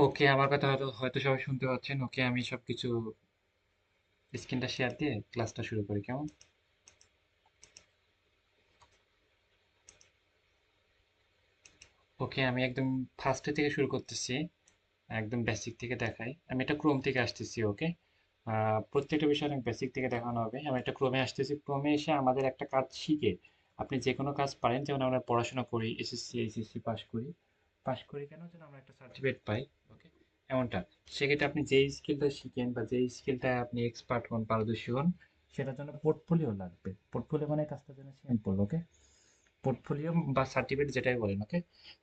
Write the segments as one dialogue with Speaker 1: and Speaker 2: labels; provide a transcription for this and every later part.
Speaker 1: ওকে, আমার কথা হয়তো হয়তো সবাই শুনতে পাচ্ছেন। ওকে, আমি সবকিছু স্ক্রিনটা শেয়ার দিয়ে ক্লাসটা শুরু করি, কেমন? ওকে, আমি একদম ফার্স্টে থেকে শুরু করতেছি। একদম বেসিক থেকে দেখাই। আমি এটা ক্রোম থেকে আসতেছি। ওকে, প্রত্যেকটা বিষয় অনেক বেসিক থেকে দেখানো হবে। আমি একটা ক্রোমে আসতেছি। ক্রোমে এসে আমাদের একটা কাজ শিখে আপনি যে কোনো কাজ পারেন, যেমন আমরা পড়াশোনা করি, এসএসসি এইচএসসি পাস করি। পাস করি কেন, যেন আমরা একটা সার্টিফিকেট পাই। ওকে, এমনটা। সেক্ষেত্রে আপনি যেই স্কিলটা শিখেন বা যেই স্কিলটা আপনি এক্সপার্ট হন, পারদর্শী হন, সেটার জন্য পোর্টফোলিও লাগবে। পোর্টফোলিও মানে কাজটার জন্য সিম্পল। ওকে, পোর্টফোলিও বা সার্টিফিকেট যেটাই বলেন। ওকে,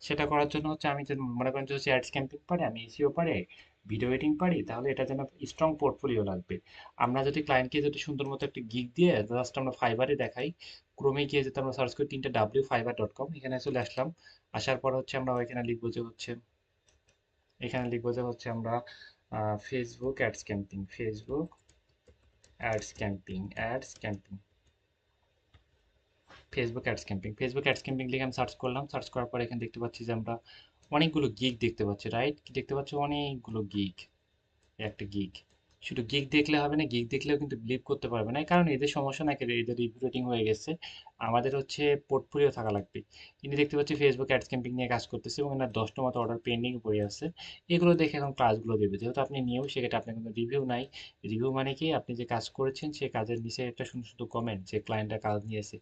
Speaker 1: সেটা করার জন্য হচ্ছে আমি যদি মনে করেন যে হচ্ছে অ্যাডস ক্যাম্পিং পারে, আমি এসিও পারে, ভিডিও এডিটিং পারি, তাহলে এটার জন্য স্ট্রং পোর্টফোলিও লাগবে। আমরা যদি ক্লায়েন্টকে যদি সুন্দর মতো একটা গিগ দিয়ে জাস্ট আমরা ফাইবারে দেখাই, ক্রোমে গিয়ে যদি আমরা সার্চ করি 3w fiverr.com, এখানে চলে আসলাম। আসার পর হচ্ছে আমরা এখানে লিখবো যে হচ্ছে, আমরা Facebook ads camping, Facebook ads camping লিখে আমি সার্চ করলাম। সার্চ করার পর এখানে দেখতে পাচ্ছি যে আমরা অনেকগুলো গিগ দেখতে পাচ্ছি। রাইট, কি দেখতে পাচ্ছি? অনেকগুলো গিগ। একটা গিগ, শুধু গিগ দেখলে হবে না, গিগ দেখলেও কিন্তু বিলিভ করতে পারবে না, কারণ এদের সমস্যা নাকি, এদের রিভিউ রেটিং হয়ে গেছে। আমাদের হচ্ছে পোর্টফোলিও থাকা লাগবে। ইনি দেখতে পাচ্ছি ফেসবুক অ্যাডস ক্যাম্পিং নিয়ে কাজ করতেছে এবং এনার 10টা মতো অর্ডার পেন্ডিং পড়ে আছে। এগুলো দেখে এখন ক্লাসগুলো দেবে, যেহেতু আপনি নিয়েও সেক্ষেত্রে আপনার কিন্তু রিভিউ নাই। রিভিউ মানে কি, আপনি যে কাজ করেছেন সেই কাজের নিচে একটা সুন্দর সুন্দর কমেন্ট, যে ক্লায়েন্টরা কাজ নিয়েছে।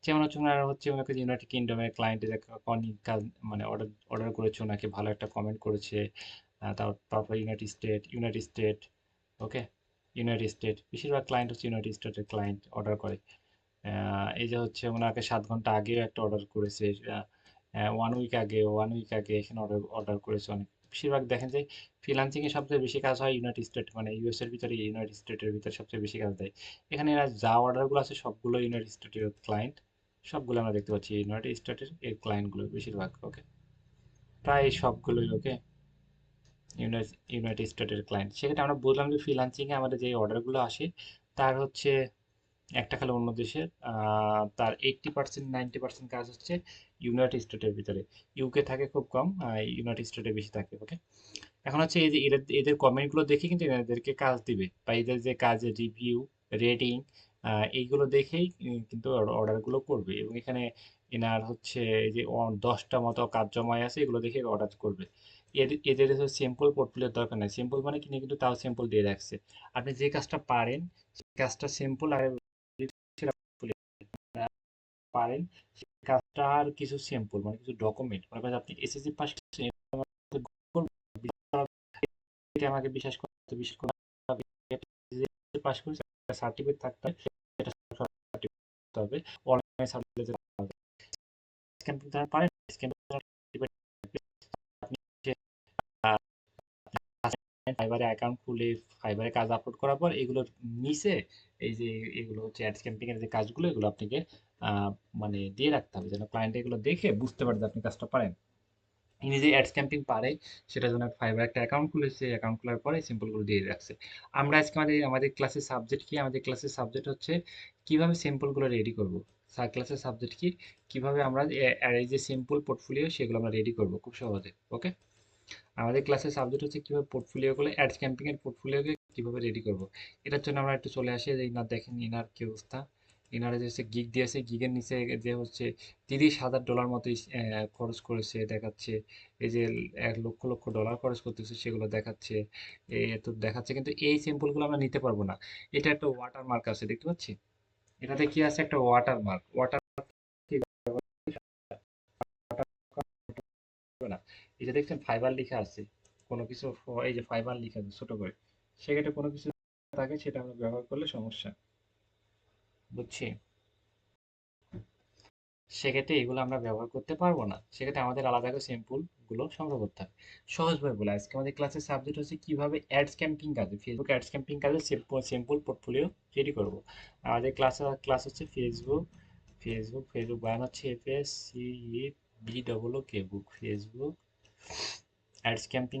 Speaker 1: যেমন হচ্ছে ওনারা হচ্ছে ওনাকে ইউনাইটেড কিংডমের ক্লায়েন্টের কাজ, মানে অর্ডার অর্ডার করেছে, ওনাকে ভালো একটা কমেন্ট করেছে। তারপর ইউনাইটেড স্টেট। ওকে, ইউনাইটেড স্টেট, বেশিরভাগ ক্লায়েন্ট হচ্ছে ইউনাইটেড স্টেটের ক্লায়েন্ট অর্ডার করে। এই যে হচ্ছে ওনাকে 7 ঘন্টা আগেও একটা অর্ডার করেছে, 1 উইক আগে এখানে অর্ডার অর্ডার করেছে অনেক। বেশিরভাগ দেখেন যে ফ্রিল্যান্সিং এ সবচেয়ে বেশি কাজ হয় ইউনাইটেড স্টেট, মানে ইউএস এর ভিতরে, ইউনাইটেড স্টেটের ভিতরে সবচেয়ে বেশি কাজ দেয়। এখানে এরা যা অর্ডারগুলো আছে সবগুলো ইউনাইটেড স্টেটের ক্লায়েন্ট। সবগুলো আমরা দেখতে পাচ্ছি ইউনাইটেড স্টেটের এই ক্লায়েন্টগুলো বেশিরভাগ। ওকে, প্রায় সবগুলোই। ওকে, ইউনাইটেড স্টেটের ক্লায়েন্ট। সেক্ষেত্রে আমরা বললাম যে ফ্রিল্যান্সিংয়ে আমাদের যে অর্ডারগুলো আসে, তার হচ্ছে একটা খালি অন্য দেশের, তার 80% 90% কাজ হচ্ছে ইউনাইটেড স্টেটের ভিতরে। ইউকে থাকে খুব কম, ইউনাইটেড স্টেটে বেশি থাকে। ওকে, এখন হচ্ছে এই যে এদের এদের কমেন্টগুলো দেখে কিন্তু এদেরকে কাজ দিবে, বা এদের যে কাজের রিভিউ, রেটিং, এইগুলো দেখেই কিন্তু অর্ডারগুলো করবে। এবং এখানে এনার হচ্ছে এই যে 10টা মতো কাজ জমায় আছে, এগুলো দেখে অর্ডার করবে। এদের সিম্পল পোর্টফোলিওর দরকার নাই। সিম্পল মানে কিনে কিন্তু তাও সিম্পল দিয়ে রাখছে। আপনি যে কাজটা পারেন সেই কাজটা সিম্পল, আর সেটা পারেন সেই কাজটা আর কিছু সিম্পল, মানে কিছু ডকুমেন্ট, মনে করেন আপনি এসএসসি পাস করছেন, এটা আমাকে বিশ্বাস করতে হবে, পাস করেছে, সার্টিফিকেট থাকতে হবে, সেটা সার্টিফিকেট হবে, অনলাইনে সার্টিফিকেট হবে। স্ক্যান করতে পারেন, স্ক্যান আপনি ফাইবারে অ্যাকাউন্ট খুলে ফাইবারে কাজ আপলোড করার পর এগুলোর নিচে এই যে এগুলো হচ্ছে অ্যাডস ক্যাম্পিং এর যে কাজগুলো, এগুলো আপনাকে আহ, মানে দিয়ে রাখতে হবে, যেন ক্লায়েন্ট এগুলো দেখে বুঝতে পারে যে আপনি কাজটা পারেন। ইনি যে অ্যাডস ক্যাম্পিং পারে, সেটার জন্য ফাইবার একটা অ্যাকাউন্ট খুলেছে, অ্যাকাউন্ট খোলার পরে সিম্পল করে দিয়ে রাখছে। আমরা আজকে আমাদের ক্লাসের সাবজেক্ট কি, আমাদের ক্লাসের সাবজেক্ট হচ্ছে কিভাবে সিম্পল গুলো রেডি করব। স্যার ক্লাসের সাবজেক্ট কি, কিভাবে আমরা এই যে সিম্পল পোর্টফোলিও সেগুলো আমরা রেডি করব খুব সহজে। ওকে, আমাদের ক্লাসের সাবজেক্ট হচ্ছে কিভাবে পোর্টফোলিওগুলো, অ্যাডস ক্যাম্পিং এর পোর্টফোলিওকে কিভাবে রেডি করব। এটার জন্য আমরা একটু চলে আসি, যে ইনার দেখেন ইনার কি অবস্থা। ইনারা যে হচ্ছে গিগ দিয়েছে, গিগের নিচে যে হচ্ছে $30,000 মতো খরচ করেছে দেখাচ্ছে। এই যে 1 লক্ষ লক্ষ ডলার খরচ করতেছে সেগুলো দেখাচ্ছে। তো দেখাচ্ছে, কিন্তু এই স্যাম্পল গুলো আমরা নিতে পারবো না। এটা একটা ওয়াটার মার্ক আছে, দেখতে পাচ্ছি এটাতে কি আছে, একটা ওয়াটার মার্ক। ওয়াটার না, এই যে দেখছেন ফাইবার লেখা আছে, কোনো কিছু এই যে ফাইবার লেখা আছে ছোট করে, সেক্ষেত্রে কোনো কিছু থাকে সেটা আমরা ব্যবহার করলে সমস্যা, বুঝছি। সেক্ষেত্রে এগুলো আমরা ব্যবহার করতে পারবো না, সেক্ষেত্রে আমাদের আলাদা করে স্যাম্পল গুলো সংগ্রহ করতে হবে। সহজভাবে বলে, আজকে আমাদের ক্লাসের সাবজেক্ট হচ্ছে কিভাবে অ্যাডস ক্যাম্পিং কাজে, ফেসবুক অ্যাডস ক্যাম্পিং কাজে সিম্পল পোর্টফোলিও রেডি করব। আমাদের ক্লাস হচ্ছে ফেসবুক বানান হচ্ছে FACEBOOK, book, Facebook ads campaign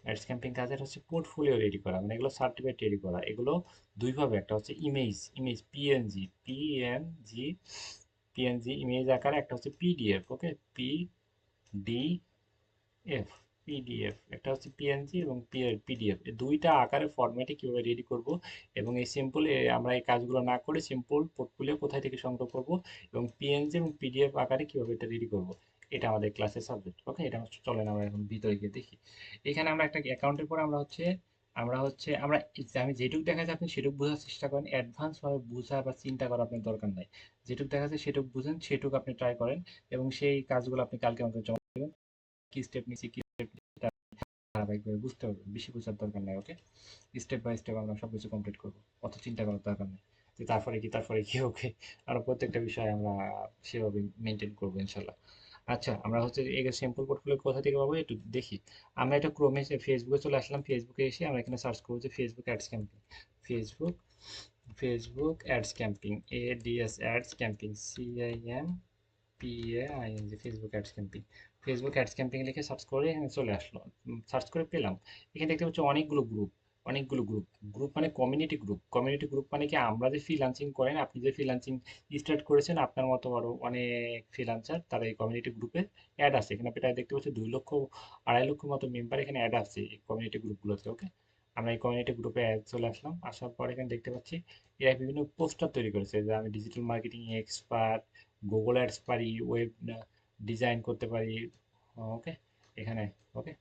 Speaker 1: ads campaign কাজের হচ্ছে পোর্টফোলিও রেডি করা, মানে এগুলো সার্টিফিকেট রেডি করা। এগুলো দুইভাবে, একটা হচ্ছে ইমেজ, পিএনজি, পিএনজি ইমেজ আকারে, একটা হচ্ছে পিডিএফ। ওকে, ডি এফ পিডিএফ, একটা হচ্ছে পিএনজি এবং পিডিএফ, এই দুইটা আকারে ফরম্যাটে কিভাবে রেডি করব, এবং এই সিম্পল আমরা এই কাজগুলো না করে সিম্পল পোর্টফোলিও কোথায় থেকে সংগ্রহ করব, এবং পিএনজি এবং পিডিএফ আকারে কিভাবে এটা রেডি করব, এটা আমাদের ক্লাসের সাবজেক্ট। ওকে, এটা চলেন আমরা এখন ভিতরে গিয়ে দেখি। এখানে আমরা একটা অ্যাকাউন্টের পর আমি যেটুকু দেখা যায় আপনি সেটুকু বোঝার চেষ্টা করেন, অ্যাডভান্স ভাবে বোঝা বা চিন্তা করার আপনার দরকার নাই। যেটুকু দেখা যায় সেটুকু বুঝেন, সেটুকু আপনি ট্রাই করেন, এবং সেই কাজগুলো আপনি কালকে আমাকে জমা দেবেন। কি স্টেপ নিছি, কি স্টেপ ধারাবাহিকভাবে বুঝতে হবে, বেশি বোঝার দরকার নাই। ওকে, স্টেপ বাই স্টেপ আমরা সবকিছু কমপ্লিট করবো, অত চিন্তা করার দরকার নেই যে তারপরে কি। ওকে, আমরা প্রত্যেকটা বিষয় আমরা সেভাবে মেনটেন করবো ইনশাল্লাহ। আচ্ছা, আমরা হচ্ছে এই স্যাম্পল পোর্টফোলিও কোথা থেকে পাবো একটু দেখি। আমরা এটা ক্রোমে এসে ফেসবুকে চলে আসলাম, ফেসবুকে এসে আমরা এখানে সার্চ করবো যে Facebook ads camping, Facebook Facebook ads campaign, ads camping, CIM PAING, Facebook ads camping. Facebook ads camping লিখে সার্চ করে এখানে চলে আসলো, সার্চ করে পেলাম। এখানে দেখতে পাচ্ছি অনেকগুলো গ্রুপ। গ্রুপ মানে কমিউনিটি গ্রুপ মানে কি, আমরা যে ফ্রিল্যান্সিং করেন, আপনি যে ফ্রিল্যান্সিং স্টার্ট করেছেন, আপনার মতো আরো অনেক ফ্রিল্যান্সার তারা এই কমিউনিটি গ্রুপে অ্যাড আছে। এখানে প্রায় দেখতে পাচ্ছি 2 লক্ষ 2.5 লক্ষ মতো মেম্বার এখানে অ্যাড আছে এই কমিউনিটি গ্রুপগুলোতে। ওকে, আমরা এই কমিউনিটি গ্রুপে অ্যাড চলে আসলাম, আসার পর এখানে দেখতে পাচ্ছি এরা বিভিন্ন পোস্টার তৈরি করেছে যে আমি digital marketing expert, Google ads পারি, ওয়েব ডিজাইন করতে পারি। ওকে, এখানে ওকে,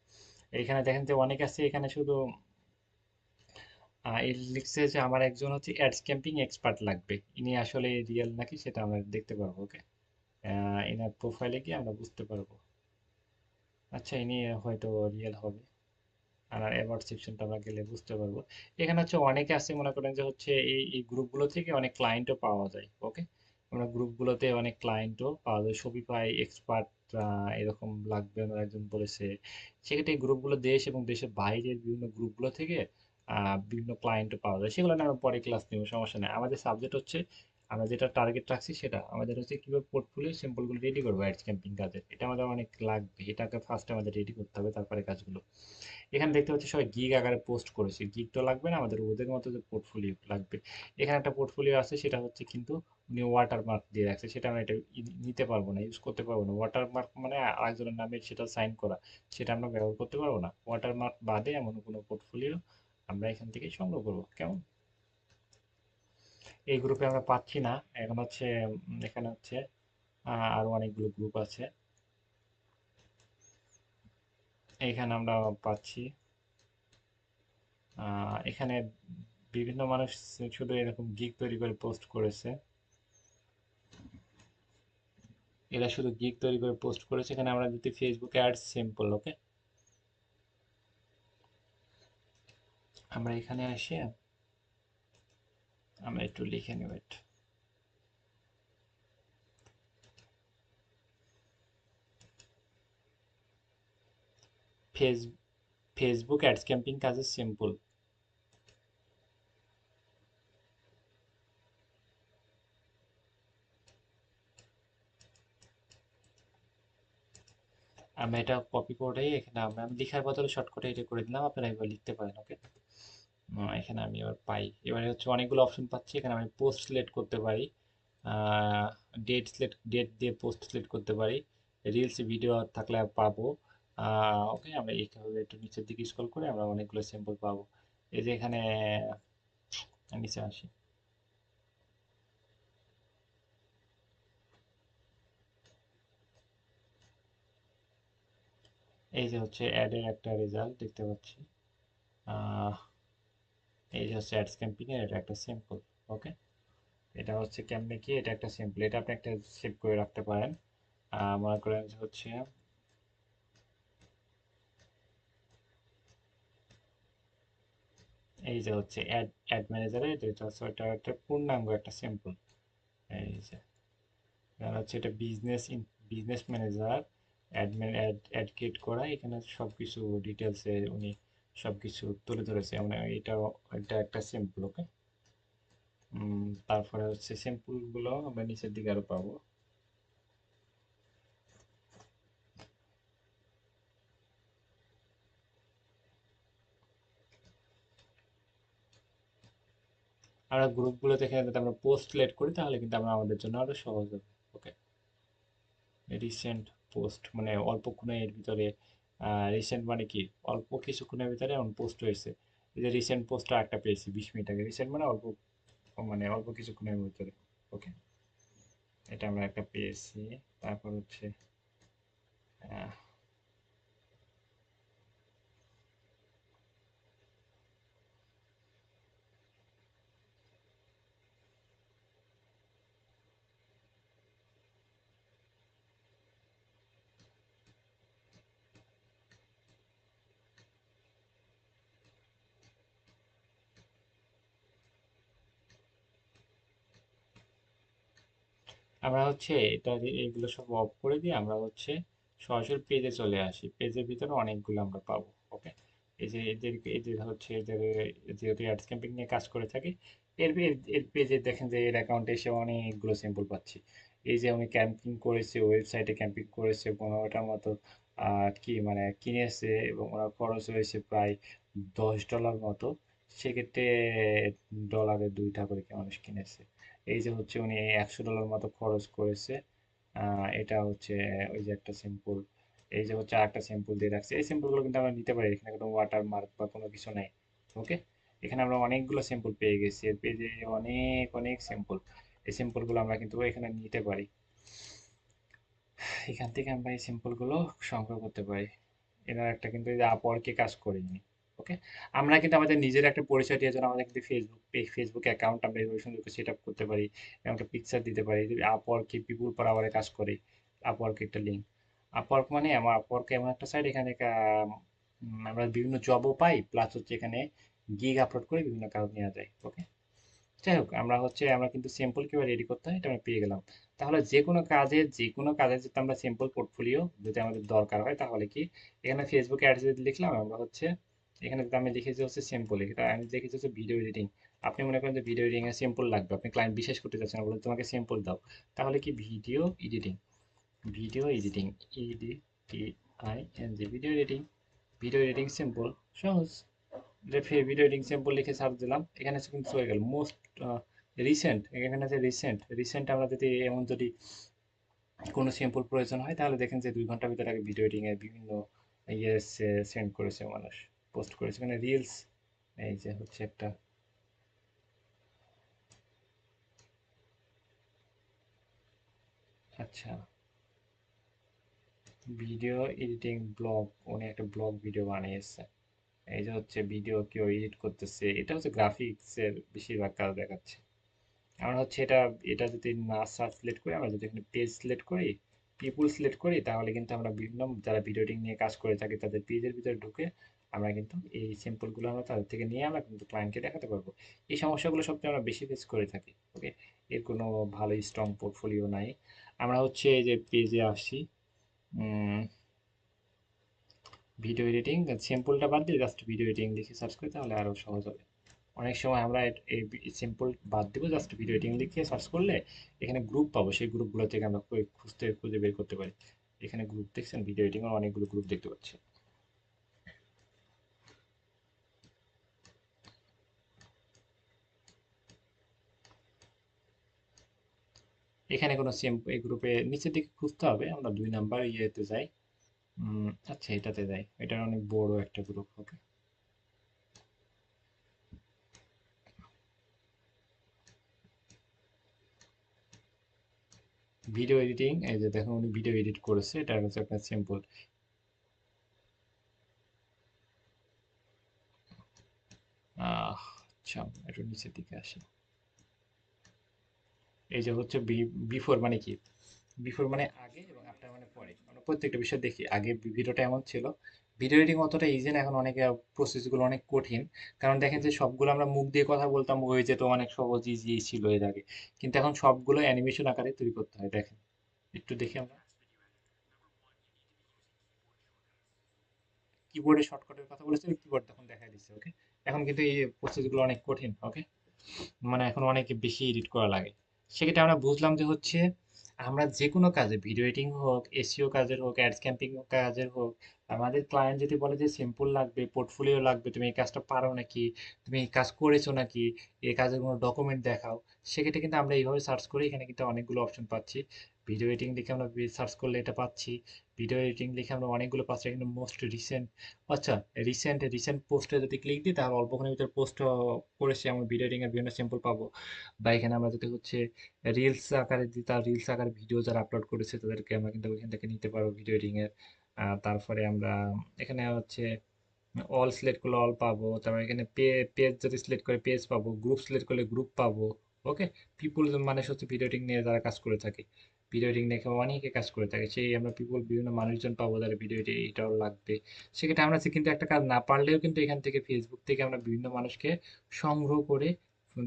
Speaker 1: এখানে দেখেন যে অনেক আছে, এখানে শুধু এই লিখছে যে আমার একজন হচ্ছে অ্যাডস ক্যাম্পিং এক্সপার্ট লাগবে, ইনি আসলে রিয়েল নাকি সেটা আমরা দেখতে পারবো। ওকে, এনার প্রোফাইলে গিয়ে আমরা বুঝতে পারবো। আচ্ছা, ইনি হয়তো রিয়েল হবে। আর অ্যাবাউট সেকশনটা আমরা গেলে বুঝতে পারবো। এখানে হচ্ছে অনেকে আছে, মনে করেন যে হচ্ছে এই গ্রুপগুলো থেকে অনেক ক্লায়েন্টও পাওয়া যায়। ওকে, আমরা গ্রুপগুলোতে অনেক ক্লায়েন্টও পাওয়া যায়, শপিফাই এক্সপার্ট এরকম লাগবে আমার একজন বলেছে। সেক্ষেত্রে এই গ্রুপগুলো দেশ এবং দেশের বাইরের বিভিন্ন গ্রুপগুলো থেকে বিভিন্ন ক্লায়েন্টও পাওয়া যায়, সেগুলো নিয়ে আমরা পরে ক্লাস নেব, সমস্যা নেই। আমাদের সাবজেক্ট হচ্ছে, আমরা যেটা টার্গেট রাখছি সেটা আমাদের হচ্ছে কিভাবে পোর্টফোলিও সিম্পলগুলো রেডি করবো অ্যাডস ক্যাম্পিং কাজের, এটা আমাদের অনেক লাগবে, এটাকে ফার্স্ট আমাদের রেডি করতে হবে, তারপরে কাজগুলো। এখানে দেখতে পাচ্ছি সবাই গিগ আকারে পোস্ট করেছে, গিগ তো লাগবে না আমাদের, ওদের মতো যে পোর্টফোলিও লাগবে। এখানে একটা পোর্টফোলিও আছে, সেটা হচ্ছে কিন্তু উনি ওয়াটারমার্ক দিয়ে রাখছে, সেটা আমরা এটা নিতে পারবো না, ইউজ করতে পারবো না। ওয়াটারমার্ক মানে আরেকজনের নামে সেটা সাইন করা, সেটা আমরা ব্যবহার করতে পারবো না। ওয়াটারমার্ক বাদে এমন কোনো পোর্টফোলিও আমরা এখান থেকে সংগ্রহ করবো, কেমন? এই গ্রুপে আমরা পাচ্ছি না। এখন হচ্ছে এখানে হচ্ছে আরো অনেকগুলো গ্রুপ আছে, এইখানে আমরা পাচ্ছি। এখানে বিভিন্ন মানুষ শুধু এরকম গিগ তৈরি করে পোস্ট করেছে, এরা শুধু গিগ তৈরি করে পোস্ট করেছে। এখানে আমরা যদি ফেসবুক অ্যাড সিম্পল, ওকে, আমরা এখানে আসি, আমরা একটু লিখে নিব এটা। ফেস ফেসবুক অ্যাডস ক্যাম্পিং কাজে সিম্পল, আমরা এটা কপি করে এখানে আমি লিখার বদলে শর্টকাটে এটা করে দিলাম, আপনারা এবার লিখতে পারেন। ওকে, এখানে আমি এবার পাই, এবারে হচ্ছে অনেকগুলো অপশন পাচ্ছি। এখানে আমি পোস্ট সিলেক্ট করতে পারি, ডেট দিয়ে পোস্ট সিলেক্ট করতে পারি, রিলস ভিডিও থাকলে পাবো। ওকে, আমরা এইভাবে একটু নিচের দিকে স্ক্রল করে আমরা অনেকগুলো স্যাম্পল পাবো। এই যে এখানে নিচে আসি, এই যে হচ্ছে অ্যাডের একটা রেজাল্ট দেখতে পাচ্ছি। আহ, এই যে হচ্ছে অ্যাডস ক্যাম্পিং এর এটা একটা স্যাম্পল। ওকে, এটা হচ্ছে কেমনে কি, এটা একটা স্যাম্পল, এটা আপনি একটা সেভ করে রাখতে পারেন। মনে করেন যে হচ্ছে এই যে হচ্ছে অ্যাড ম্যানেজারে, এটা হচ্ছে এটা একটা পূর্ণাঙ্গ একটা স্যাম্পল। এই যে আর হচ্ছে এটা বিজনেস ম্যানেজার, অ্যাড ক্রিয়েট করা, এখানে সবকিছু ডিটেলসে উনি সবকিছু তুলে ধরেছে, মানে এটা একটা স্যাম্পল। ওকে, তারপরে হচ্ছে স্যাম্পল গুলো আমরা নিচের দিকে আরো পাবো। আমরা গ্রুপগুলো থেকে যদি আমরা পোস্ট লেট করি তাহলে কিন্তু আমরা আমাদের জন্য আরো সহজ হবে। ওকে, রিসেন্ট পোস্ট মানে অল্পক্ষণের ভিতরে, রিসেন্ট মানে কি অল্প কিছুক্ষণের ভিতরে এমন পোস্ট হয়েছে। এই যে রিসেন্ট পোস্টটা একটা পেয়েছি 20 মিনিট আগে, রিসেন্ট মানে অল্প, মানে অল্প কিছুক্ষণের ভিতরে। ওকে, এটা আমরা একটা পেয়েছি। তারপর হচ্ছে আহ, আমরা হচ্ছে এটা এগুলো সব অফ করে দিয়ে আমরা হচ্ছে সরাসরি পেজে চলে আসি। পেজের ভিতরে অনেকগুলো আমরা পাবো। ওকে, এই যে এদের হচ্ছে এদের, যেহেতু অ্যাডস ক্যাম্পিং নিয়ে কাজ করে থাকি, এর পেজে দেখেন যে এর অ্যাকাউন্টে এসে অনেকগুলো স্যাম্পল পাচ্ছি। এই যে উনি ক্যাম্পিং করেছে, ওয়েবসাইটে ক্যাম্পিং করেছে 15টার মতো, কি মানে কিনেছে, এবং ওনার খরচ হয়েছে প্রায় $10 মতো। সেক্ষেত্রে ডলারে 2টা করে কি মানুষ কিনেছে। এই যে হচ্ছে উনি $100 মতো খরচ করেছে। এটা হচ্ছে ওই যে একটা সিম্পল, এই যে হচ্ছে আরেকটা সিম্পল দিয়ে রাখছে। এই সিম্পলগুলো কিন্তু আমরা নিতে পারি, এখানে কোনো ওয়াটার মার্ক বা কোনো কিছু নাই। ওকে, এখানে আমরা অনেকগুলো সিম্পল পেয়ে গেছি, এর পেজে অনেক অনেক সিম্পল। এই সিম্পলগুলো আমরা কিন্তু এখানে নিতে পারি। এখান থেকে আমরা এই সিম্পলগুলো সংগ্রহ করতে পারি। এনার একটা কিন্তু এই যে আপওয়ার্কে কাজ করিনি। ওকে, আমরা কিন্তু আমাদের নিজের একটা পরিচয় দেওয়ার জন্য আমাদের কিন্তু ফেসবুক অ্যাকাউন্ট আমরা এইভাবে সুন্দর করে সেট আপ করতে পারি, এবং একটা পিকচার দিতে পারি। আপওয়ার্কে পিপুল পার আওয়ারে কাজ করে, আপওয়ার্ক একটা লিঙ্ক। আপওয়ার্ক মানে আমার আপওয়ার্ক এমন একটা সাইট, এখানে আমরা বিভিন্ন জবও পাই, প্লাস হচ্ছে এখানে গিগ আপলোড করে বিভিন্ন কাজ নেওয়া যায়। ওকে, যাই হোক, আমরা কিন্তু স্যাম্পল কিভাবে রেডি করতে হয় এটা আমরা পেয়ে গেলাম। তাহলে যে কোনো কাজের যদি আমরা স্যাম্পল পোর্টফোলিও যদি আমাদের দরকার হয়, তাহলে কি এখানে ফেসবুক অ্যাডস যদি লিখলাম আমরা হচ্ছে, এখানে যদি আমি লিখেছি হচ্ছে স্যাম্পল, এটা আমি লিখেছি হচ্ছে ভিডিও এডিটিং। আপনি মনে করেন যে ভিডিও এডিটিং এর স্যাম্পল লাগবে, আপনি ক্লায়েন্ট বিশেষ করতে চাচ্ছেন না, বলেন তোমাকে স্যাম্পল দাও। তাহলে কি video editing video editing sample, সহজ। ভিডিও এডিটিং স্যাম্পল লিখে সার্চ দিলাম, এখানে কিন্তু হয়ে গেল মোস্ট রিসেন্ট। এখানে আছে রিসেন্ট আমরা যদি এমন যদি কোনো স্যাম্পল প্রয়োজন হয়, তাহলে দেখেন যে 2 ঘন্টার ভিতরে আগে ভিডিও এডিটিং এর বিভিন্ন ইয়ে সেন্ড করেছে মানুষ, পোস্ট করেছে। মানে রিলস, এই যে হচ্ছে একটা, আচ্ছা, ভিডিও এডিটিং ব্লগ, উনি একটা ব্লগ ভিডিও বানিয়েছে। এই যে হচ্ছে ভিডিও কেউ এডিট করতেছে, এটা হচ্ছে গ্রাফিক্স এর বেশিরভাগ কাজ দেখাচ্ছে। আমরা হচ্ছে এটা এটা যদি না সিলেক্ট করি, আমরা যদি এখানে পেজ সিলেক্ট করি, পিপুল সিলেক্ট করি, তাহলে কিন্তু আমরা বিভিন্ন যারা ভিডিও এডিটিং নিয়ে কাজ করে থাকি তাদের পেজের ভিতরে ঢুকে আমরা কিন্তু এই স্যাম্পলগুলো আমরা তাদের থেকে নিয়ে আমরা কিন্তু ক্লায়েন্টকে দেখাতে পারবো। এই সমস্যাগুলো সবচেয়ে আমরা বেশি ফেস করে থাকি। ওকে, এর কোনো ভালো স্ট্রং পোর্টফোলিও নাই। আমরা হচ্ছে এই যে পেজে আসি, ভিডিও এডিটিং স্যাম্পলটা বাদ দিয়ে জাস্ট ভিডিও এডিটিং লিখে সার্চ করি, তাহলে আরো সহজ হবে। অনেক সময় আমরা এই সিম্পল বাদ দিব, জাস্ট ভিডিও এডিটিং লিখে সার্চ করলে এখানে গ্রুপ পাবো, সেই গ্রুপগুলো থেকে আমরা খুঁজে বের করতে পারি। এখানে গ্রুপ দেখছেন, ভিডিও এডিটিং এর অনেকগুলো গ্রুপ দেখতে পাচ্ছি। এখানে কোনো এই গ্রুপে নিচের দিকে খুঁজতে হবে, আমরা 2 নাম্বার ইয়েতে যাই। আচ্ছা, এটাতে যাই, এটা অনেক বড় একটা গ্রুপ। ওকে, ভিডিও এডিটিং, এই যে দেখুন উনি ভিডিও এডিট করেছে, এটা হচ্ছে আপনার সিম্পল। আচ্ছা, একটু নিচের দিকে আসি। এই যে হচ্ছে বিফোর মানে কি, বিফোর মানে আগে এবং আফটার মানে পরে। আমরা প্রত্যেকটা বিষয় দেখি, আগে ভিডিওটা এমন ছিল। ভিডিও এডিটিং অতটা ইজি না এখন, অনেকে প্রসেসগুলো অনেক কঠিন। কারণ দেখেন যে সবগুলো আমরা মুখ দিয়ে কথা বলতাম, হয়ে যেত অনেক সহজ, ইজি ছিল এর আগে। কিন্তু এখন সবগুলো অ্যানিমেশন আকারে তৈরি করতে হয়। দেখেন, একটু দেখি আমরা কিবোর্ডে শর্টকাটের কথা বলেছি, কিবোর্ড তখন দেখা দিচ্ছে। ওকে, এখন কিন্তু এই প্রসেসগুলো অনেক কঠিন। ওকে, মানে এখন অনেক বেশি এডিট করা লাগে। সেক্ষেত্রে আমরা বুঝলাম যে হচ্ছে আমরা যে কোনো কাজে, ভিডিও এডিটিং হোক, এসইও কাজের হোক, অ্যাডস ক্যাম্পিং কাজের হোক, আমাদের ক্লায়েন্ট যদি বলে যে সিম্পল লাগবে, পোর্টফোলিও লাগবে, তুমি এই কাজটা পারো নাকি, তুমি এই কাজ করেছো নাকি, এই কাজের কোনো ডকুমেন্ট দেখাও, সেক্ষেত্রে কিন্তু আমরা এইভাবে সার্চ করি, এখানে কিন্তু অনেকগুলো অপশন পাচ্ছি। ভিডিও এডিটিং লিখে আমরা সার্চ করলে এটা পাচ্ছি। ভিডিও এডিটিং লিখে আমরা অনেকগুলো পাচ্ছি, এখানে মোস্ট রিসেন্ট, আচ্ছা রিসেন্ট পোস্টে যদি ক্লিক দিই তাহলে অল্পক্ষণের ভিতরে পোস্ট করেছে, আমরা ভিডিও এডিটিং এর বিভিন্ন স্যাম্পল পাবো। বা এখানে আমরা যদি হচ্ছে রিলস আকারে দিই, তার রিলস আকারে ভিডিও যারা আপলোড করেছে তাদেরকে আমরা কিন্তু ওইখান থেকে নিতে পারবো ভিডিও এডিটিং এর। তারপরে আমরা এখানে হচ্ছে অল সিলেক্ট করলে অল পাবো, তারপর এখানে পেজ যদি সিলেক্ট করে পেজ পাবো, গ্রুপ সিলেক্ট করলে গ্রুপ পাবো। ওকে, পিপুল মানে হচ্ছে ভিডিও এডিটিং নিয়ে যারা কাজ করে থাকে, ভিডিও এডিটিং নিয়ে অনেকে কাজ করে থাকে, সেই আমরা পিপুল বিভিন্ন মানুষজন পাবো যারা ভিডিও এডিটর লাগবে। সেক্ষেত্রে আমরা কিন্তু একটা কাজ না পারলেও কিন্তু এখান থেকে ফেসবুক থেকে আমরা বিভিন্ন মানুষকে সংগ্রহ করে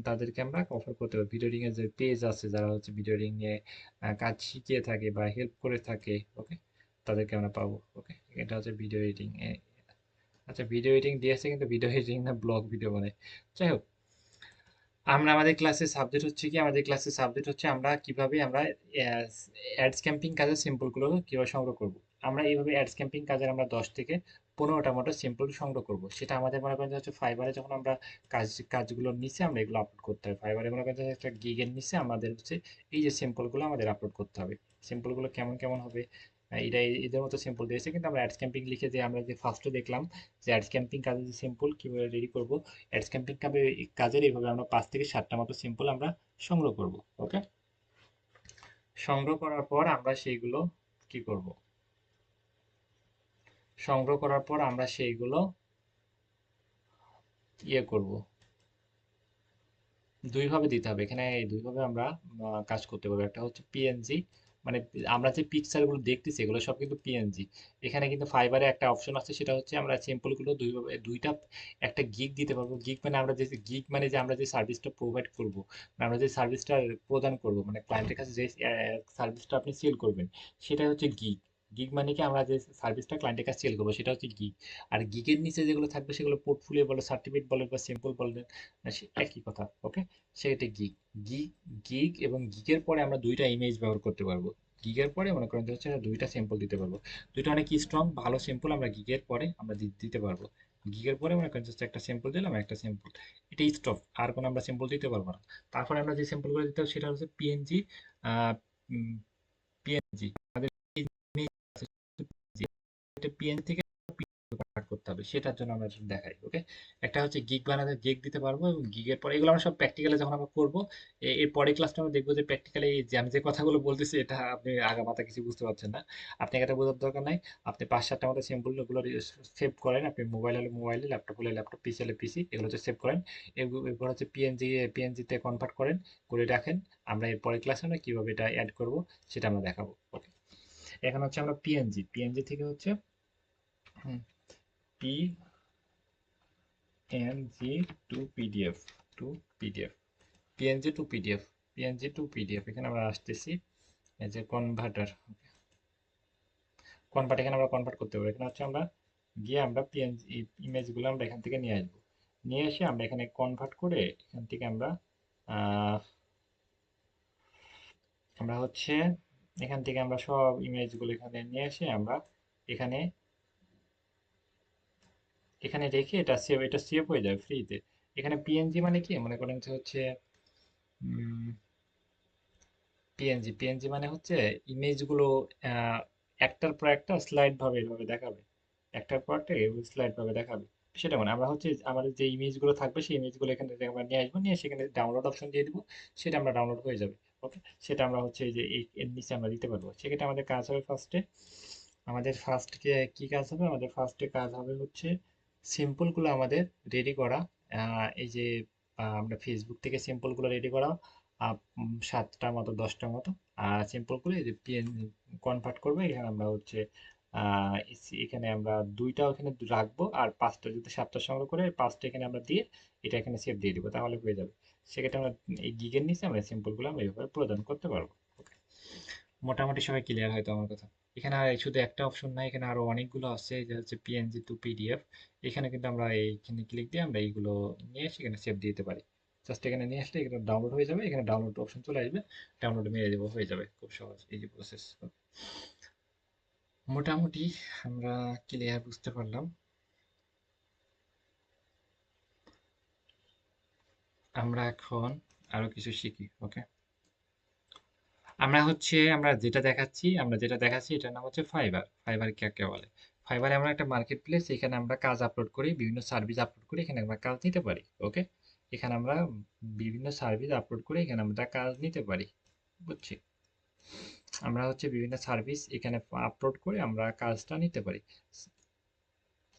Speaker 1: তাদেরকে আমরা অফার করতে পারি। ভিডিও এডিটিং এর যে পেজ আছে যারা হচ্ছে ভিডিও এডিটিং নিয়ে কাজ শিখিয়ে থাকে বা হেল্প করে থাকে, ওকে, তাদেরকে আমরা পাবো। ওকে, এটা হচ্ছে ভিডিও এডিটিং। আচ্ছা, ভিডিও এডিটিং দিয়েছে কিন্তু ভিডিও এডিটিং না ব্লগ ভিডিও বানায়। যাই হোক, আমরা আমাদের ক্লাসের সাবজেক্ট হচ্ছে কি, আমাদের ক্লাসের সাবজেক্ট হচ্ছে আমরা কিভাবে আমরা অ্যাডস ক্যাম্পিং কাজের সিম্পলগুলো কিভাবে সংগ্রহ করব। আমরা এইভাবে অ্যাডস ক্যাম্পিং কাজের আমরা 10 থেকে 15টা মতো সিম্পল সংগ্রহ করব। সেটা আমাদের মনে করেন যে হচ্ছে ফাইবারে যখন আমরা কাজগুলো নিচে আমরা এগুলো আপলোড করতে হবে। ফাইবারে মনে করেন যে একটা গিগের নিচে আমাদের হচ্ছে এই যে সিম্পলগুলো আমাদের আপলোড করতে হবে। সিম্পলগুলো কেমন কেমন হবে, এটা এদের মতো সিম্পল দিয়েছে, কিন্তু আমরা অ্যাডস ক্যাম্পিং লিখে যে আমরা যে ফার্স্টে দেখলাম যে অ্যাডস ক্যাম্পিং কাজের যে সিম্পল কিভাবে রেডি করব, অ্যাডস ক্যাম্পিং কাজের এইভাবে আমরা 5 থেকে 7টা মতো সিম্পল আমরা সংগ্রহ করব। ওকে, সংগ্রহ করার পর আমরা সেইগুলো কি করব, সংগ্রহ করার পর আমরা সেইগুলো ইয়ে করব, দুইভাবে দিতে হবে এখানে। এই দুইভাবে আমরা কাজ করতে পারবো। একটা হচ্ছে পিএনজি, মানে আমরা যে পিকচারগুলো দেখতেছি এগুলো সব কিন্তু পিএনজি। এখানে কিন্তু ফাইবারে একটা অপশন আছে, সেটা হচ্ছে আমরা সিম্পলগুলো দুইভাবে দুইটা, একটা গিগ দিতে পারবো। গিগ মানে আমরা যে গিগ মানে যে আমরা যে সার্ভিসটা প্রোভাইড করব, আমরা যে সার্ভিসটা প্রদান করব, মানে ক্লায়েন্টের কাছে যে সার্ভিসটা আপনি সেল করবেন, সেটাই হচ্ছে গিগ। গিগ মানে কি, আমরা যে সার্ভিসটা ক্লায়েন্টের কাছে সেল করবো সেটা হচ্ছে গিগ। আর গিগের নিচে যেগুলো থাকবে সেগুলো পোর্টফোলিও বলে, সার্টিফিকেট বলে বা সিম্পল বলে, একই কথা। ওকে, সেটা গিগ। গিগ গিগ এবং গিগের পরে আমরা দুইটা ইমেজ ব্যবহার করতে পারবো। গিগের পরে মনে করেন যে হচ্ছে দুইটা স্যাম্পল দিতে পারবো। দুইটা অনেক স্ট্রং ভালো স্যাম্পল আমরা গিগের পরে আমরা দিতে পারবো। গিগের পরে মনে করেন জাস্ট একটা স্যাম্পল দিলাম, একটা স্যাম্পল, এটা স্টপ, আর কোনো আমরা স্যাম্পল দিতে পারবো না। তারপরে আমরা যে স্যাম্পলগুলো দিতে হবে সেটা হচ্ছে পিএনজি। পিএনজি আমাদের পিএনজি থেকে কনভার্ট করতে হবে, সেটার জন্য আমরা এটা দেখাই। ওকে, একটা হচ্ছে গিগ বানাতে গিগ দিতে পারবো, এবং গিগের পরে এগুলো আমরা সব প্র্যাকটিক্যালে যখন আমরা করবো, এর পরের ক্লাসটা আমরা দেখবো যে প্র্যাকটিক্যালি যে আমি যে কথাগুলো বলতেছি এটা আপনি আগামাথা কিছু বুঝতে পারছেন না, আপনাকে এটা বোঝার দরকার নাই। আপনি 5-7টা মতো সিম্পল গুলো সেভ করেন, আপনি মোবাইল হলে মোবাইলে, ল্যাপটপ হলে ল্যাপটপ, পিসি হলে পিসি, এগুলো হচ্ছে সেভ করেন। এরপর হচ্ছে পিএনজিতে কনভার্ট করেন, করে রাখেন। আমরা এর পরের ক্লাসে আমরা কিভাবে এটা অ্যাড করব সেটা আমরা দেখাবো। ওকে, এখন হচ্ছে আমরা পিএনজি থেকে হচ্ছে PNG two PDF, two PDF, PNG two PDF, PNG two PDF, এখানে আমরা আসতেছি। এই যে কনভার্টার, এখানে আমরা কনভার্ট করতে পারবো। এখানে হচ্ছে আমরা গিয়ে আমরা পিএনজি ইমেজগুলো আমরা এখান থেকে নিয়ে আসবো। নিয়ে এসে আমরা এখানে কনভার্ট করে এখান থেকে আমরা আহ, আমরা হচ্ছে এখান থেকে আমরা সব ইমেজগুলো এখানে নিয়ে এসে আমরা এখানে এখানে রেখে এটা সেভ হয়ে যাবে ফ্রিতে। এখানে পিএনজি মানে কি, মনে করেন যে হচ্ছে পিএনজি মানে হচ্ছে ইমেজগুলো একটার পর একটা স্লাইড ভাবে এভাবে দেখাবে, একটার পর একটা স্লাইড ভাবে দেখাবে। সেটা মানে আমরা হচ্ছে আমাদের যে ইমেজগুলো থাকবে সেই ইমেজগুলো এখানে থেকে আমরা নিয়ে আসবো, নিয়ে সেখানে ডাউনলোড অপশন দিয়ে দিব, সেটা আমরা ডাউনলোড হয়ে যাবে। ওকে, সেটা আমরা হচ্ছে এই যে এর নিচে আমরা দিতে পারবো। সেক্ষেত্রে আমাদের কাজ হবে ফার্স্টে, আমাদের ফার্স্ট কি কাজ হবে, আমাদের ফার্স্টে কাজ হবে হচ্ছে সিম্পলগুলো আমাদের রেডি করা। এই যে আমরা ফেসবুক থেকে সিম্পলগুলো রেডি করা, 7টা মতো 10টা মতো সিম্পল করে এই যে কনভার্ট করবো। এখানে আমরা হচ্ছে এখানে আমরা দুইটা ওখানে রাখবো, আর 5টা যদি 7টা সংগ্রহ করে 5টা এখানে আমরা দিয়ে এটা এখানে সেভ দিয়ে দিব, তাহলে হয়ে যাবে। সেক্ষেত্রে আমরা এই গিগের নিচে আমরা সিম্পলগুলো আমরা এইভাবে প্রদান করতে পারবো। Okay, মোটামুটি সবাই ক্লিয়ার হয়তো আমার কথা। এখানে আর শুধু একটা অপশন নাই, এখানে আরো অনেকগুলো আছে, যে হচ্ছে পিএনজি টু পিডিএফ। এখানে কিন্তু আমরা এইখানে ক্লিক দিয়ে আমরা এইগুলো নিয়ে সেখানে সেভ দিতে পারি। জাস্ট এখানে নিয়ে আসলে এখানে ডাউনলোড হয়ে যাবে, এখানে ডাউনলোড অপশন চলে আসবে, ডাউনলোড মেরে দেবো, হয়ে যাবে খুব সহজ এই যে প্রসেস। মোটামুটি আমরা ক্লিয়ার বুঝতে পারলাম। আমরা এখন আরো কিছু শিখি। ওকে, আমরা যেটা দেখাচ্ছি এটার নাম হচ্ছে ফাইবার। ফাইবার কাকে বলে? ফাইবারে আমরা একটা মার্কেট প্লেস, এখানে আমরা কাজ আপলোড করি, বিভিন্ন সার্ভিস আপলোড করি, এখানে আমরা কাজ নিতে পারি। ওকে, এখানে আমরা বিভিন্ন সার্ভিস আপলোড করে এখানে আমরা কাজ নিতে পারি। বুঝছি, আমরা বিভিন্ন সার্ভিস এখানে আপলোড করে আমরা কাজটা নিতে পারি।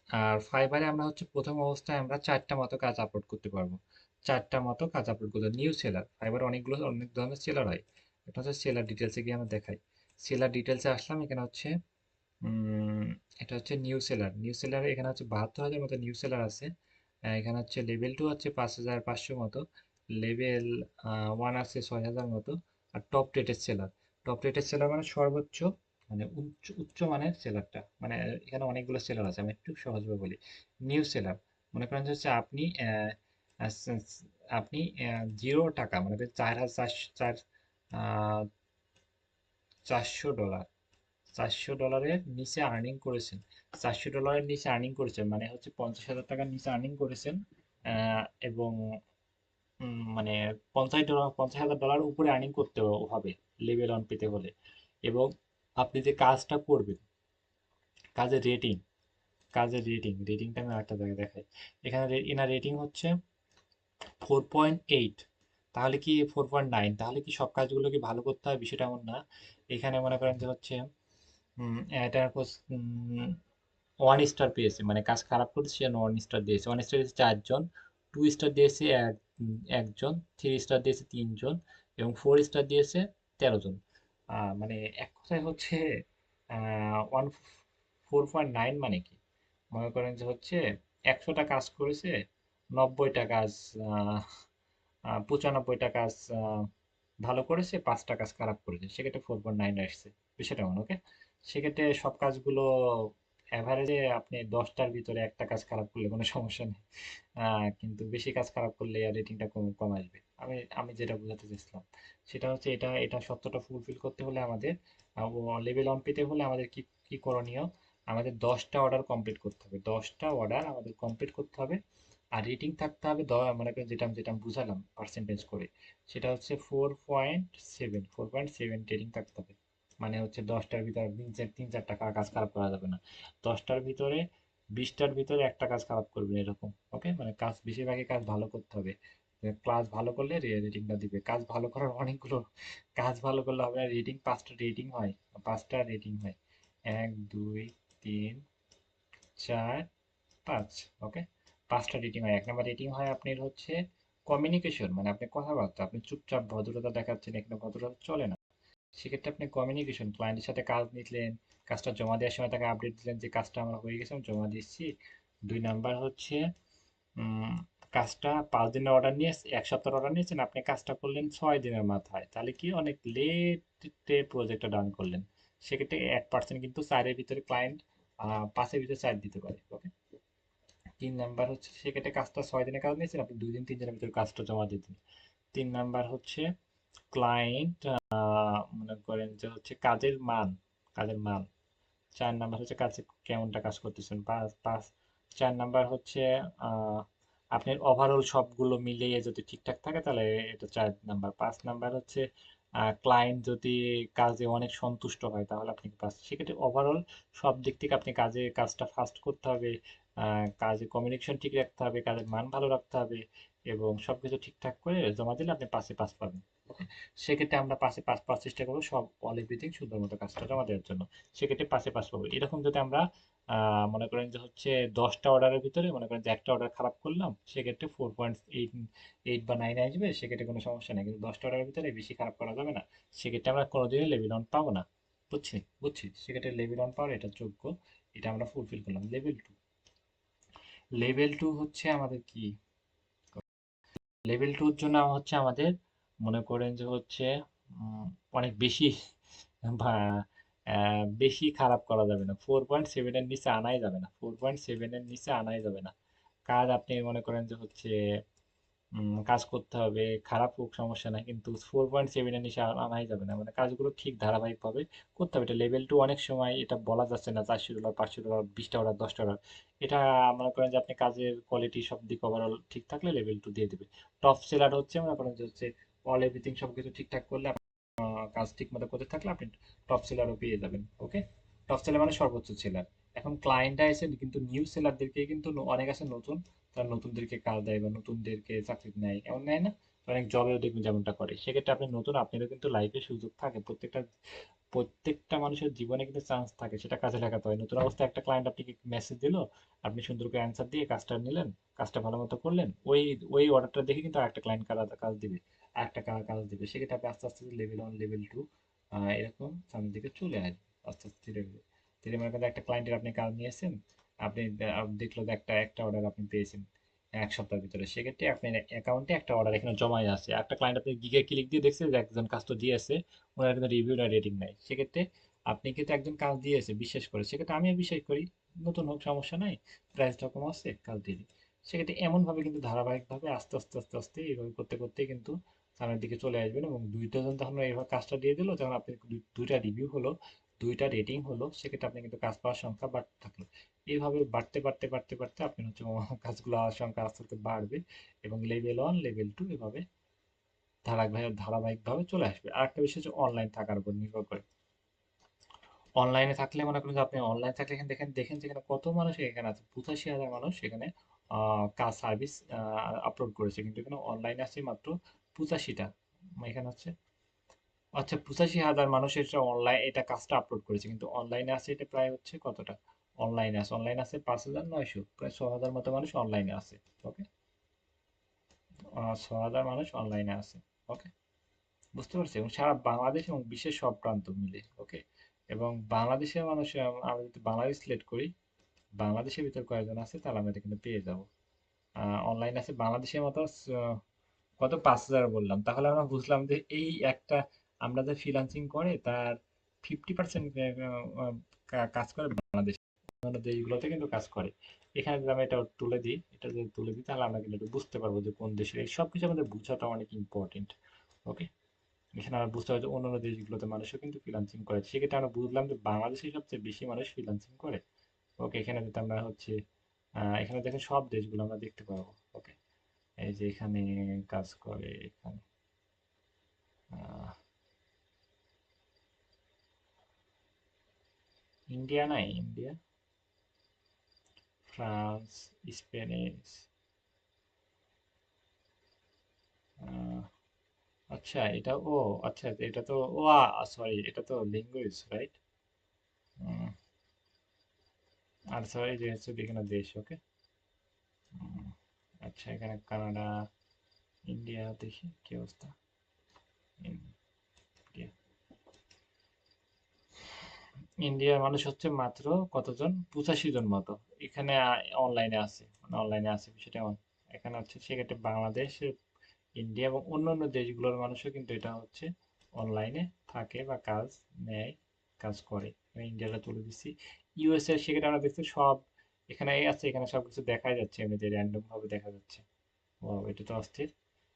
Speaker 1: আর ফাইবারে আমরা প্রথম অবস্থায় আমরা 4টা মতো কাজ আপলোড করতে পারবো। 4টা মতো কাজ আপলোড করতে, নিউ সেলার। ফাইবারে অনেক ধরনের সেলার হয়। এটা হচ্ছে সেলার ডিটেলসে গিয়ে আমরা দেখাই। সেলার ডিটেলসে আসলাম, এখানে উম, এটা হচ্ছে নিউ সেলার। নিউ সেলারে এখানে 72,000 মতো নিউ সেলার আছে। এখানে লেভেল 2 5,500 মতো, লেভেল 1 আছে 6,000 মতো। আর top rated seller, top rated seller মানে সর্বোচ্চ, মানে উচ্চ উচ্চ মানের সেলারটা, মানে এখানে অনেকগুলো সেলার আছে, আমি একটু সহজভাবে বলি। নিউ সেলার মনে করেন আপনি আহ, স- আপনি 0 টাকা, মানে করেন 4,400 ডলার, $400 নিচে আর্নিং করেছেন। $400 নিচে আর্নিং করেছেন মানে 50,000 টাকার নিচে আর্নিং করেছেন। এবং মানে $50, $50,000 উপরে আর্নিং করতে হবে লেভেল অন পেতে হলে। এবং আপনি যে কাজটা করবেন, কাজের রেটিং, রেটিংটা আমি আরেকটা জায়গায় দেখাই। এখানে এনার রেটিং 4.8। তাহলে কি 4.9, তাহলে কি সব কাজগুলো কি ভালো করতে হবে? বিষয়টা এমন না। এখানে মনে করেন এটা 1 স্টার পেয়েছে, মানে কাজ খারাপ করেছে সে 1 স্টার দিয়েছে। 1 স্টার দিয়েছে 4 জন, 2 স্টার দিয়েছে একজন, 3 স্টার দিয়েছে 3 জন, এবং 4 স্টার দিয়েছে 13 জন। মানে এক কথায় ওয়ান 4.9 মানে কি, মনে করেন 100টা কাজ করেছে, 90টা কাজ 95টা কাজ ভালো করেছে, 5টা কাজ খারাপ করেছে, সেক্ষেত্রে 4.9 আসছে। বিষয়টা এমন। ওকে, সেক্ষেত্রে সব কাজগুলো অ্যাভারেজে আপনি 10টার ভিতরে একটা কাজ খারাপ করলে কোনো সমস্যা নেই। কিন্তু বেশি কাজ খারাপ করলে রেটিংটা কম কম আসবে। আমি আমি যেটা বোঝাতে চাইছিলাম সেটা এটা এটা সত্যটা ফুলফিল করতে হলে আমাদের লেভেল অন পেতে হলে আমাদের কি কি করণীয়? আমাদের 10টা অর্ডার কমপ্লিট করতে হবে, 10টা অর্ডার আমাদের কমপ্লিট করতে হবে। আর রেটিং থাকতে হবে মনে করেন যেটা আমি বুঝালাম পার্সেন্টেজ করে, সেটা 4.7 রেটিং থাকতে হবে। মানে 10টার ভিতরে তিন চারটা কাজ খারাপ করা যাবে না। 10টার ভিতরে 20টার ভিতরে একটা কাজ খারাপ করবেন, এরকম। ওকে, মানে বেশিরভাগই কাজ ভালো করতে হবে। ক্লাস ভালো করলে রেটিংটা দিবে। কাজ ভালো করলে হবে, রেটিং 5টা রেটিং হয়, 5টা রেটিং হয়। 1 2 3 4 5। ওকে, 5টা রেটিং হয়। 1 নম্বর রেটিং হয় আপনার কমিউনিকেশন, মানে আপনি কথাবার্তা, আপনি চুপচাপ ভদ্রতা দেখাচ্ছেন, এখানে ভদ্রতা চলে না। সেক্ষেত্রে আপনি কমিউনিকেশন, ক্লায়েন্টের সাথে কাজ নিলেন, কাজটা জমা দেওয়ার সময় তাকে আপডেট দিলেন যে কাজটা আমার হয়ে গেছে, আমি জমা দিচ্ছি। 2 নাম্বার উম, কাজটা 5 দিনের অর্ডার নিয়ে 1 সপ্তাহের অর্ডার নিয়েছেন, আপনি কাজটা করলেন 6 দিনের মাথায়, তাহলে কি অনেক লেটে প্রজেক্টটা ডান করলেন। সেক্ষেত্রে 1% কিন্তু 4-এর ভিতরে ক্লায়েন্ট 5-এর ভিতরে 4 দিতে পারে। ওকে, 3 নাম্বার সেক্ষেত্রে কাজটা 6 দিনের কাজ নিয়েছেন, আপনি 2 দিন 3 দিনের ভিতরে কাজটা জমা দিতেন। 3 নাম্বার ক্লায়েন্ট মনে করেন কাজের মান, কাজের মান। 4 নাম্বার কাজে কেমনটা কাজ করতেছেন। পাঁচ পাঁচ 4 নাম্বার আপনার ওভারঅল সবগুলো মিলিয়ে যদি ঠিকঠাক থাকে তাহলে এটা 4 নাম্বার। 5 নাম্বার ক্লায়েন্ট যদি কাজে অনেক সন্তুষ্ট হয় তাহলে আপনি 5। সেক্ষেত্রে ওভারঅল সব দিক থেকে আপনি কাজটা ফাস্ট করতে হবে, কাজে কমিউনিকেশন ঠিক রাখতে হবে, কাজের মান ভালো রাখতে হবে, এবং সবকিছু ঠিকঠাক করে জমা দিলে আপনি 5-এ 5 পাবেন। সেক্ষেত্রে আমরা 5-এ 5 পাওয়ার চেষ্টা করবো, সব অল এভরিথিং সুন্দর মতো কাজটা জমা দেওয়ার জন্য। সেক্ষেত্রে 5-এ 5 পাবো। এরকম যদি আমরা মনে করেন 10টা অর্ডারের ভিতরে মনে করেন যে একটা অর্ডার খারাপ করলাম, সেক্ষেত্রে 4.8 বা 9 আসবে, সেক্ষেত্রে কোনো সমস্যা নেই। কিন্তু 10টা অর্ডারের ভিতরে বেশি খারাপ করা যাবে না, সেক্ষেত্রে আমরা কোনোদিনই লেভেল অন পাবো না। বুঝছি, সেক্ষেত্রে লেভেল অন পাওয়ার এটা যোগ্য, এটা আমরা ফুলফিল করলাম। লেভেল টু আমাদের কি? লেভেল টুর জন্য আমাদের মনে করেন অনেক বেশি বা বেশি খারাপ করা যাবে না, 4.7-এর নিচে আনাই যাবে না, 4.7-এর নিচে আনাই যাবে না। কাজ আপনি মনে করেন কাজ করতে হবে, খারাপ হোক সমস্যা নাই, কিন্তু 4.7-এর নিচে আনাই যাবে না। মানে কাজগুলো ঠিক ধারাবাহিকভাবে করতে হবে। এটা লেভেল টু, অনেক সময় এটা বলা যাচ্ছে না $400, $500, 20টা অর্ডার, 10টা অর্ডার। এটা মনে করেন যে আপনি কাজের কোয়ালিটি সব দিক ওভারঅল ঠিক থাকলে লেভেল টু দিয়ে দেবে। টপ সেলার মনে করেন অল এভরিথিং সবকিছু ঠিকঠাক করলে কাজ ঠিক মতো করতে থাকলে আপনি টপ সেলারও পেয়ে যাবেন। ওকে, টপ সেলার মানে সর্বোচ্চ সেলার। এখন ক্লায়েন্টরা এসে কিন্তু নিউ সেলারদেরকে কিন্তু অনেক আছে নতুন, তারা নতুনদেরকে কাজ দেয় বা নতুনদেরকে চাকরি নেয়, এমন নেয় না? অনেক জবেও দেখবেন যেমনটা করে। সেক্ষেত্রে আপনি নতুন, আপনারও কিন্তু লাইফে সুযোগ থাকে, প্রত্যেকটা প্রত্যেকটা মানুষের জীবনে কিন্তু চান্স থাকে, সেটা কাজে লাগাতে হয়। নতুন অবস্থায় একটা ক্লায়েন্ট আপনাকে মেসেজ দিল, আপনি সুন্দর করে অ্যান্সার দিয়ে কাজটা নিলেন, কাজটা ভালো মতো করলেন, ওই ওই অর্ডারটা দেখে কিন্তু আরেকটা ক্লায়েন্ট কাজ দিবে, আরেকটা কাজ দিবে। সেক্ষেত্রে আপনি আস্তে আস্তে লেভেল 1 লেভেল 2 এরকম সামনের দিকে চলে আসবে আস্তে আস্তে ধীরে ধীরে। ধীরে মনে করেন একটা ক্লায়েন্টের আপনি কাজ নিয়েছেন, আপনি দেখলো যে একটা একটা অর্ডার আপনি পেয়েছেন 1 সপ্তাহের ভিতরে, সেক্ষেত্রে আপনার অ্যাকাউন্টে একটা অর্ডার এখানে জমাই আছে। একটা ক্লায়েন্ট আপনি গিগে ক্লিক দিয়ে দেখছে যে একজন কাজ তো দিয়েছে, ওনার কিন্তু রিভিউ না রেটিং নাই, সেক্ষেত্রে আপনি কিন্তু একজন কাজ দিয়েছে বিশ্বাস করে, সেক্ষেত্রে আমিও বিশ্বাস করি, নতুন হোক সমস্যা নাই, প্রাইসটা কম আছে, কাজ দিয়ে দিই। সেক্ষেত্রে এমনভাবে কিন্তু ধারাবাহিকভাবে আস্তে আস্তে আস্তে আস্তে এইভাবে করতে করতে কিন্তু সামনের দিকে চলে আসবেন। এবং দুইটা জন তখন এইভাবে কাজটা দিয়ে দিল, যখন আপনি দুইটা রিভিউ হলো, দুইটা রেটিং হলো, সেক্ষেত্রে আপনি কিন্তু কাজ পাওয়ার সংখ্যা বাড়তে থাকলো। এইভাবে বাড়তে বাড়তে বাড়তে বাড়তে আপনি হচ্ছে কাজগুলো হওয়ার সংখ্যা আস্তে আস্তে বাড়বে, এবং লেভেল 1 লেভেল 2 এভাবে ধারাবাহিকভাবে চলে আসবে। আর একটা বিষয় হচ্ছে অনলাইন থাকার উপর নির্ভর করে। অনলাইনে থাকলে মনে করেন যে আপনি অনলাইন থাকলে এখানে দেখেন দেখেন যেখানে কত মানুষ এখানে আছে, 85,000 মানুষ এখানে কাজ সার্ভিস আপলোড করেছে, কিন্তু এখানে অনলাইনে আছে মাত্র 85টা। এখানে হচ্ছে আচ্ছা 85,000 মানুষ এটা অনলাইন এটা কাজটা আপলোড করেছে, কিন্তু অনলাইনে আছে এটা প্রায় হচ্ছে কতটা, অনলাইনে আছে 5,900, প্রায় 6,000 মতো মানুষ অনলাইনে আছে। ওকে, 6,000 মানুষ অনলাইনে আছে। ওকে, বুঝতে পারছি, এবং সারা বাংলাদেশ এবং বিশ্বের সব প্রান্ত মিলে। ওকে, এবং বাংলাদেশের মানুষ, আমরা যদি বাংলাদেশ সিলেক্ট করি, বাংলাদেশের ভিতর কয়েকজন আছে তাহলে আমরা এটা কিন্তু পেয়ে যাব। অনলাইন আছে বাংলাদেশের মতো কত 5,000 বললাম, তাহলে আমরা বুঝলাম যে এই একটা, আমরা যে ফ্রিল্যান্সিং করে তার 50% কাজ করে বাংলাদেশ, অন্যান্য দেশগুলোতে কিন্তু কাজ করে। এখানে যদি আমরা এটা তুলে দিই, এটা যদি তুলে দিই তাহলে আমরা কিন্তু একটু বুঝতে পারবো যে কোন দেশের, এই সবকিছু আমাদের বোঝাটা অনেক ইম্পর্টেন্ট। ওকে, এখানে আমরা বুঝতে পারছি অন্যান্য দেশগুলোতে মানুষও কিন্তু ফ্রিল্যান্সিং করে, সেক্ষেত্রে আমরা বুঝলাম যে বাংলাদেশে সবচেয়ে বেশি মানুষ ফ্রিল্যান্সিং করে। ওকে, এখানে যদি আমরা হচ্ছে এখানে দেখেন সব দেশগুলো আমরা দেখতে পাবো। ওকে, এই যে এখানে কাজ করে, এখানে আহ, ইন্ডিয়া নাই, ইন্ডিয়া, ফ্রান্স, স্পেনিশ, আহ, আচ্ছা এটা ও, আচ্ছা এটা তো ও, সরি এটা তো ল্যাঙ্গুয়েজ রাইট। আর সরি যে হচ্ছে বিভিন্ন দেশ। ওকে, আচ্ছা এখানে কানাডা, ইন্ডিয়া, দেখি কি অবস্থা, ইন্ডিয়া, ইন্ডিয়ার মানুষ হচ্ছে মাত্র কতজন, 85 জন মতো এখানে অনলাইনে আছে, মানে অনলাইনে আছে বিষয়টা এমন। এখানে হচ্ছে সেক্ষেত্রে বাংলাদেশ, ইন্ডিয়া এবং অন্যান্য দেশগুলোর মানুষও কিন্তু এটা হচ্ছে অনলাইনে থাকে বা কাজ নেয়, কাজ করে। ইন্ডিয়াটা তুলে দিচ্ছি, ইউএসএ, সেক্ষেত্রে আমরা দেখছি সব এখানে আছে, এখানে সবকিছু দেখা যাচ্ছে, এমনিতে র্যান্ডম ভাবে দেখা যাচ্ছে। ও, এটা তো অস্থির।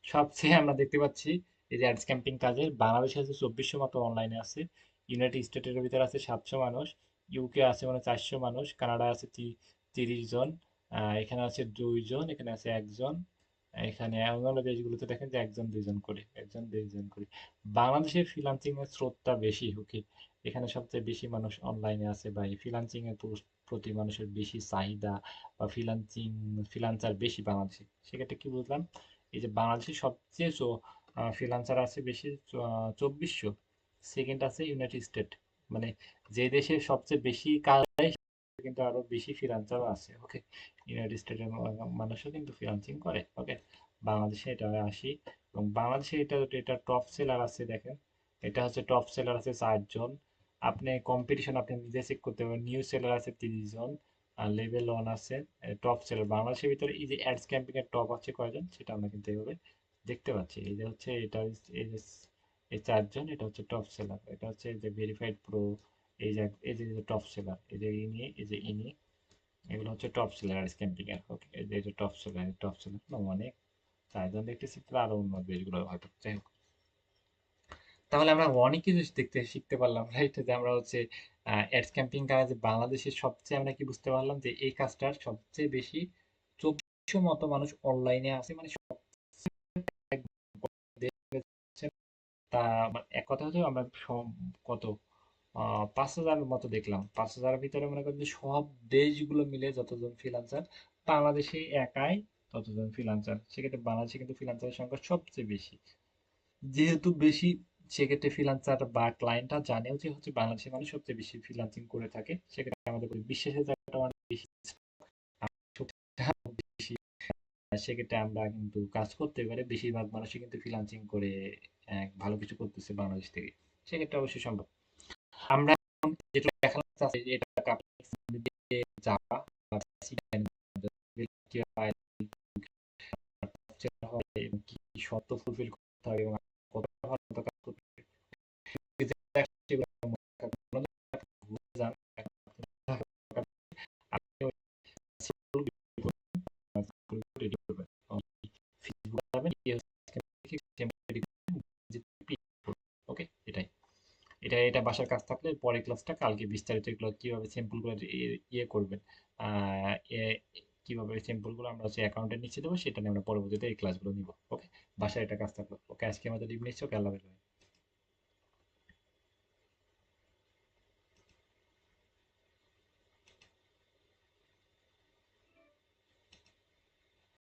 Speaker 1: সবচেয়ে আমরা দেখতে পাচ্ছি এই যে অ্যাডস ক্যাম্পিং কাজের বাংলাদেশে আছে 2400 মতো অনলাইনে আছে, ইউনাইটেড স্টেটের ভিতরে আছে 700 মানুষ, ইউকে আছে মানে 400 মানুষ, কানাডা আছে 30 জন, এখানে আছে 2 জন, এখানে আছে একজন, এখানে অন্যান্য দেশগুলোতে দেখেন যে একজন দুইজন করে, একজন দুইজন করে। বাংলাদেশের ফ্রিল্যান্সিং এর স্রোতটা বেশি। ওকে, এখানে সবচেয়ে বেশি মানুষ অনলাইনে আছে বা এই ফ্রিল্যান্সিং এর প্রতি মানুষের বেশি চাহিদা, বা ফ্রিল্যান্সার বেশি বাংলাদেশে। সেক্ষেত্রে কি বুঝলাম, এই যে বাংলাদেশে সবচেয়ে ফ্রিল্যান্সার আছে বেশি 2400, সেকেন্ড আছে ইউনাইটেড স্টেট, মানে যে দেশে সবচেয়ে বেশি কাজ হয় কিন্তু আরো বেশি ফ্রিল্যান্সারও আছে। ওকে, ইউনাইটেড স্টেটের মানুষও কিন্তু ফ্রিল্যান্সিং করে। ওকে, বাংলাদেশে এটা আসি, এবং বাংলাদেশে এটা এটা টপ সেলার আছে দেখেন, এটা হচ্ছে টপ সেলার আছে 4 জন। আপনি কম্পিটিশন আপনি নিজে চেক করতে পারবেন, নিউ সেলার আছে 30 জন, আর লেভেল 1 আছে। টপ সেলার বাংলাদেশের ভিতরে এই যে অ্যাডস ক্যাম্পিং এর টপ আছে কয়জন, সেটা আমরা কিন্তু এইভাবে দেখতে পাচ্ছি। এই যে হচ্ছে এটা এই যে এই 4 জন, এটা হচ্ছে টপ সেলার, এটা হচ্ছে এই যে ভেরিফাইড প্রো, এই যে টপ সেলার, এই যে ইনি, এই যে ইনি, এগুলো হচ্ছে টপ সেলার অ্যাডস ক্যাম্পিং এর। ওকে, এই যে এটা টপ সেলার না, অনেক 4 জন দেখতেছি, তাহলে আরো অন্য দেশগুলো হয়তো, যাই হোক। তাহলে আমরা অনেক কিছু দেখতে শিখতে পারলাম, রাইট? যে আমরা হচ্ছে অ্যাডস ক্যাম্পিং কাজ বাংলাদেশের সবচেয়ে, আমরা কি বুঝতে পারলাম যে এই কাজটার সবচেয়ে বেশি 2400 মতো মানুষ অনলাইনে আছে, মানে সব দেশ তা এক কথা হচ্ছে আমরা কত 5,000 মতো দেখলাম। 5,000 ভিতরে মনে করেন যে সব দেশগুলো মিলে যতজন ফ্রিল্যান্সার, বাংলাদেশে একাই ততজন ফ্রিল্যান্সার। সেক্ষেত্রে বাংলাদেশে কিন্তু ফ্রিল্যান্সারের সংখ্যা সবচেয়ে বেশি। যেহেতু বেশি, সেক্ষেত্রে ফ্রিল্যান্সার বা ক্লায়েন্টরা জানেও যে হচ্ছে বাংলাদেশের মানুষ সবচেয়ে বেশি ফ্রিল্যান্সিং করে থাকে। সেক্ষেত্রে আমাদের প্রতি বিশ্বাসের জায়গাটা অনেক বেশি। বেশি সেক্ষেত্রে আমরা কিন্তু কাজ করতে পারে, বেশিরভাগ মানুষই কিন্তু ফ্রিল্যান্সিং করে ভালো কিছু করতেছে বাংলাদেশ থেকে। সেক্ষেত্রে অবশ্যই সম্ভব। আমরা এখন যেটা দেখাতে চাচ্ছি যে এটা জাভা বা হয় এবং কি শর্ত ফুলফিল করতে হবে এবং কতটা ভালো মতো কাজ করতে হবে। সেগুলো ভুলে যান। আপনি ওই রেডি করবেন। ফেসবুক যাবেন, ওকে, এটাই। এটা বাসার কাজ থাকলে পরের ক্লাসটা কালকে বিস্তারিত এগুলো কিভাবে স্যাম্পল গুলো ইয়ে করবেন, আহ, এ- কিভাবে স্যাম্পল গুলো আমরা হচ্ছে অ্যাকাউন্টের নিচে দেবো, সেটা নিয়ে আমরা পরবর্তীতে এই ক্লাসগুলো নিব। ওকে, বাসায় এটা কাজ থাকলো। ওকে, আজকে আমাদের ইভ নিচ্ছি। ওকে, আল্লাহ হাফেজ।